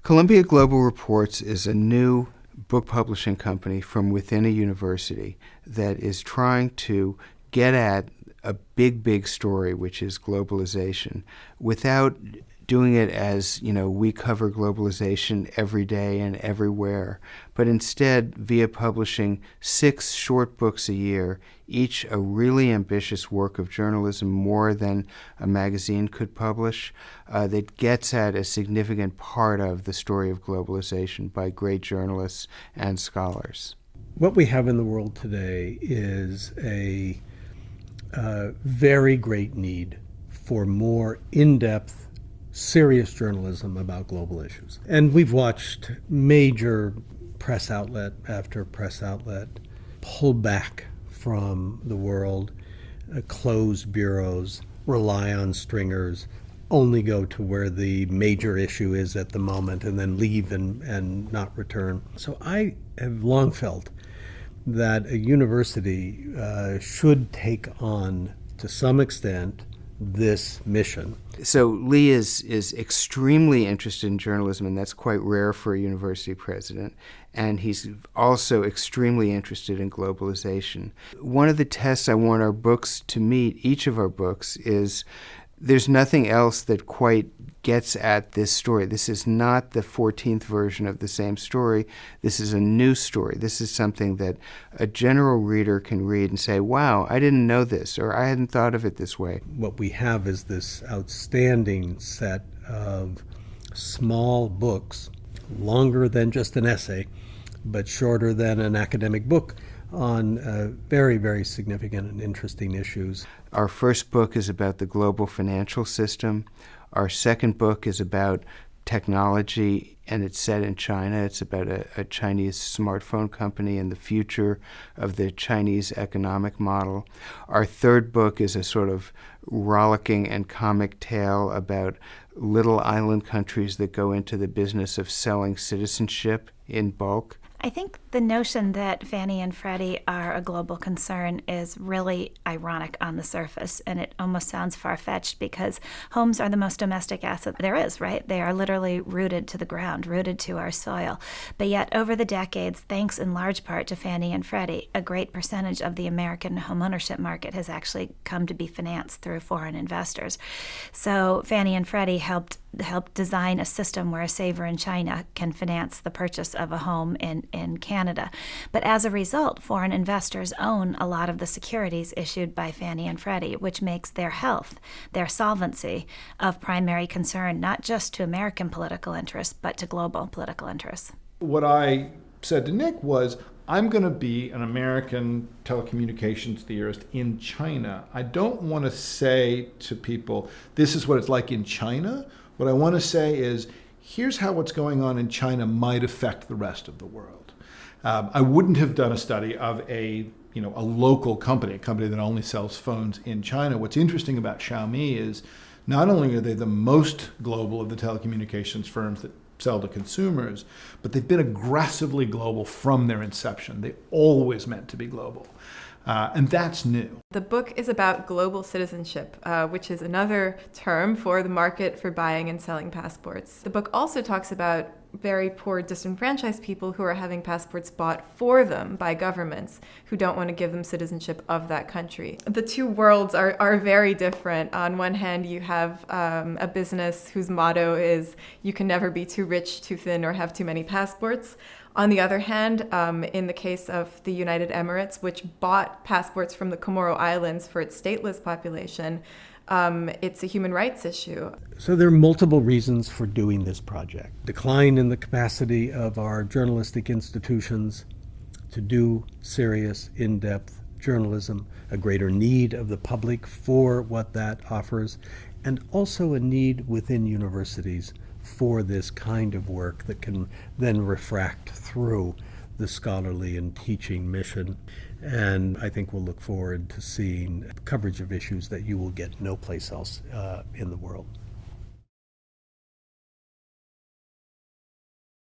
Columbia Global Reports is a new book publishing company from within a university that is trying to get at a big story, which is globalization, without doing it as, we cover globalization every day and everywhere, but instead via publishing 6 short books a year, each a really ambitious work of journalism, more than a magazine could publish, that gets at a significant part of the story of globalization by great journalists and scholars. What we have in the world today is a very great need for more in-depth, serious journalism about global issues. And we've watched major press outlet after press outlet pull back from the world, close bureaus, rely on stringers, only go to where the major issue is at the moment and then leave and not return. So I have long felt that a university should take on, to some extent, this mission. So Lee is extremely interested in journalism, and that's quite rare for a university president. And he's also extremely interested in globalization. One of the tests I want our books to meet, each of our books, is there's nothing else that quite gets at this story. This is not the 14th version of the same story. This is a new story. This is something that a general reader can read and say, wow, I didn't know this, or I hadn't thought of it this way. What we have is this outstanding set of small books, longer than just an essay, but shorter than an academic book, on very, very significant and interesting issues. Our first book is about the global financial system. Our second book is about technology, and it's set in China. It's about a Chinese smartphone company and the future of the Chinese economic model. Our third book is a sort of rollicking and comic tale about little island countries that go into the business of selling citizenship in bulk. I think the notion that Fannie and Freddie are a global concern is really ironic on the surface, and it almost sounds far-fetched because homes are the most domestic asset there is, right? They are literally rooted to the ground, rooted to our soil. But yet, over the decades, thanks in large part to Fannie and Freddie, a great percentage of the American homeownership market has actually come to be financed through foreign investors. So Fannie and Freddie helped design a system where a saver in China can finance the purchase of a home in Canada. But as a result, foreign investors own a lot of the securities issued by Fannie and Freddie, which makes their health, their solvency, of primary concern, not just to American political interests, but to global political interests. What I said to Nick was, I'm going to be an American telecommunications theorist in China. I don't want to say to people, this is what it's like in China. What I want to say is, here's how what's going on in China might affect the rest of the world. I wouldn't have done a study of a local company, a company that only sells phones in China. What's interesting about Xiaomi is not only are they the most global of the telecommunications firms that sell to consumers, but they've been aggressively global from their inception. They always meant to be global. And that's new. The book is about global citizenship, which is another term for the market for buying and selling passports. The book also talks about very poor disenfranchised people who are having passports bought for them by governments who don't want to give them citizenship of that country. The two worlds are very different. On one hand, you have a business whose motto is, you can never be too rich, too thin, or have too many passports. On the other hand, in the case of the United Emirates, which bought passports from the Comoro Islands for its stateless population, it's a human rights issue. So there are multiple reasons for doing this project. Decline in the capacity of our journalistic institutions to do serious, in-depth journalism, a greater need of the public for what that offers, and also a need within universities for this kind of work that can then refract through the scholarly and teaching mission. And I think we'll look forward to seeing coverage of issues that you will get no place else in the world.